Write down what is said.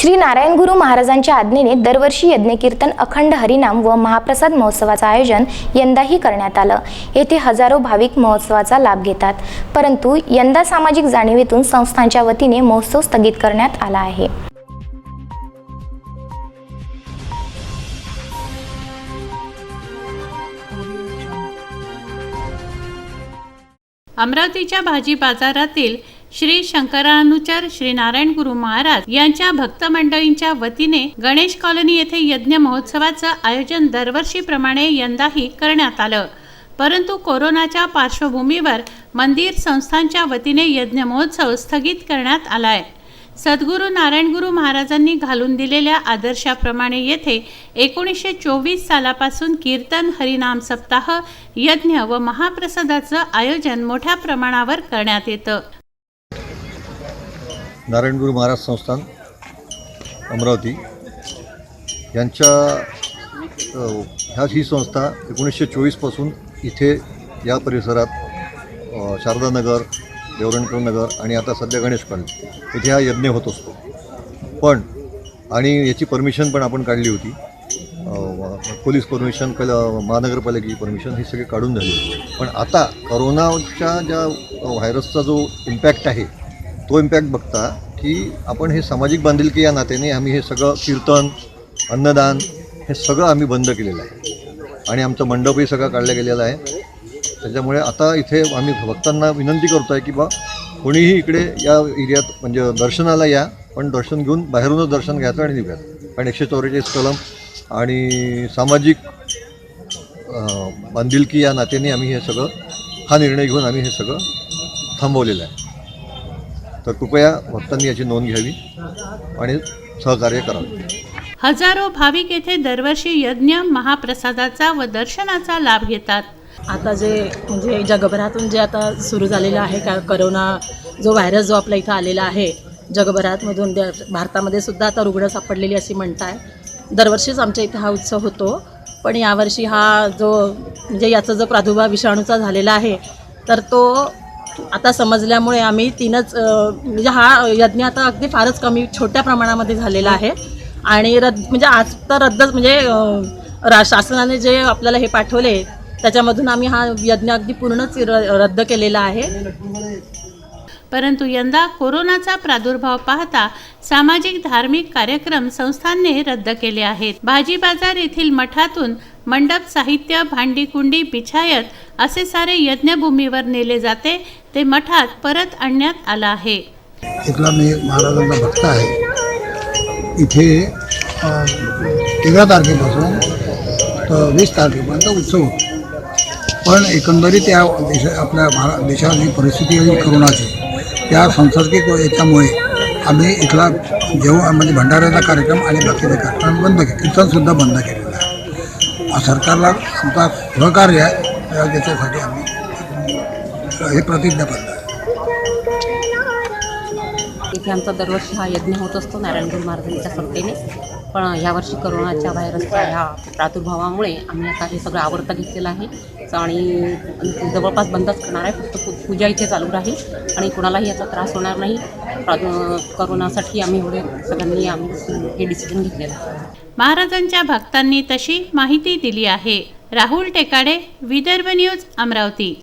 श्री नारायण गुरु महाराजांच्या आज्ञेने दरवर्षी यज्ञकीर्तन, अखंड हरिनाम व महाप्रसाद महोत्सवाचं आयोजन यंदाही करण्यात आलं। येथे हजारो भाविक महोत्सवाचा लाभ घेतात, परंतु यंदा सामाजिक जाणीवेतून संस्थांच्या वतीने महोत्सव स्थगित करण्यात आला आहे। अमरावतीच्या भाजी बाजारातील श्री शंकरानुचर श्री नारायण गुरु महाराज यांच्या भक्त मंडळींच्या वतीने गणेश कॉलनी येथे यज्ञ महोत्सवाचं आयोजन दरवर्षीप्रमाणे यंदाही करण्यात आलं, परंतु कोरोनाच्या पार्श्वभूमीवर मंदिर संस्थांच्या वतीने यज्ञ महोत्सव स्थगित करण्यात आलाय। सद्गुरू नारायण गुरु महाराजांनी घालून दिलेल्या आदर्शाप्रमाणे येथे 1924 सालापासून कीर्तन, हरिनाम सप्ताह, यज्ञ व महाप्रसादाचं आयोजन मोठ्या प्रमाणावर करण्यात येतं। नारायण गुरु महाराज संस्थान अमरावती यांच्या ही संस्था 1924 पासून इथे या परिसरात शारदानगर, देवरणकर नगर आणि आता सध्या गणेश कॉलनी इथे हा यज्ञ होत असतो। पण आणि याची परमिशन पण आपण काढली होती, पोलीस परमिशन, महानगरपालिकेची परमिशन, ही सगळी काढून झाली। पण आता करोनाच्या ज्या व्हायरसचा जो इम्पॅक्ट आहे तो इम्पॅक्ट बघता की आपण हे सामाजिक बांधिलकी या नात्याने आम्ही हे सगळं कीर्तन, अन्नदान हे सगळं आम्ही बंद केलेलं आहे आणि आमचा मंडपही सगळा काढला गेलेला आहे। त्याच्यामुळे आता इथे आम्ही भक्तांना विनंती करतो आहे की बा कोणीही इकडे या एरियात म्हणजे दर्शनाला या, पण दर्शन घेऊन बाहेरूनच दर्शन घ्यायचं आणि निघायचं। कारण 144 कलम आणि सामाजिक बांधिलकी या नात्याने आम्ही हे सगळं हा निर्णय घेऊन आम्ही हे सगळं थांबवलेलं आहे। तर कृपया भक्तांनी याची नोंद घ्यावी आणि सहकार्य करावे। हजारो भाविक येथे दरवर्षी यज्ञ, महाप्रसादाचा व दर्शनाचा लाभ घेतात। आता जे म्हणजे जगभरातून जे आता सुरू झालेलं आहे का करोना जो व्हायरस जो आपल्या इथं आलेला आहे जगभरातमधून, भारतामध्ये सुद्धा आता रुग्ण सापडलेली अशी म्हणताय। दरवर्षीच आमच्या इथं हा उत्सव होतो, पण यावर्षी हा जो म्हणजे याचा जो प्रादुर्भाव विषाणूचा झालेला आहे तर तो आता समजल्यामुळे आम्ही म्हणजे हा यज्ञ आता अगदी फारच कमी छोट्या प्रमाणामध्ये झालेला आहे आणि म्हणजे आज तर रद्दच म्हणजे शासनाने जे आपल्याला हे पाठवले त्याच्यामधून आम्ही हा यज्ञ अगदी पूर्णच रद्द केलेला आहे। परंतु यंदा कोरोनाचा प्रादुर्भाव पाहता सामाजिक धार्मिक कार्यक्रम संस्थांनी रद्द केले आहेत। भाजी बाजार येथील मठातून मंडप, साहित्य, भांडी कुंडी, बिछायत असे सारे यज्ञभूमीवर नेले जाते, ते मठात परत आणण्यात आलं आहे। इथला मी महाराजांचा भक्त आहे। इथे 13 तारखेपासून तर 20 तारखेपर्यंत उत्सव होतो, पण एकंदरीत या आपल्या देशात जी परिस्थिती आहे करोनाची, त्या सांसर्गिक याच्यामुळे आम्ही इथला म्हणजे भंडाऱ्याचा कार्यक्रम आणि बाकीचे कार्यक्रम बंद केले, कीर्तनसुद्धा बंद केलेलं आहे। सरकारला आमचा सहकार्य आहे याच्यासाठी आम्ही हे प्रतिज्ञाबद्ध आहे। इथे आमचा दरवर्षी हा यज्ञ होत असतो नारायण गुरु महाराजांच्या संस्थेने, पण यावर्षी करोनाच्या व्हायरसच्या ह्या प्रादुर्भावामुळे आम्ही आता हे सगळं आवर्त घेतलेलं आहे आणि जवळपास बंदच करणार आहे। फक्त पूजा इथे चालू राहील आणि कोणालाही याचा त्रास होणार नाही। करोनासाठी आम्ही सगळ्यांनी हे डिसिजन घेतलेलं आहे। महाराजांच्या भक्तांनी तशी माहिती दिली आहे। राहुल टेकाडे, विदर्भ न्यूज, अमरावती।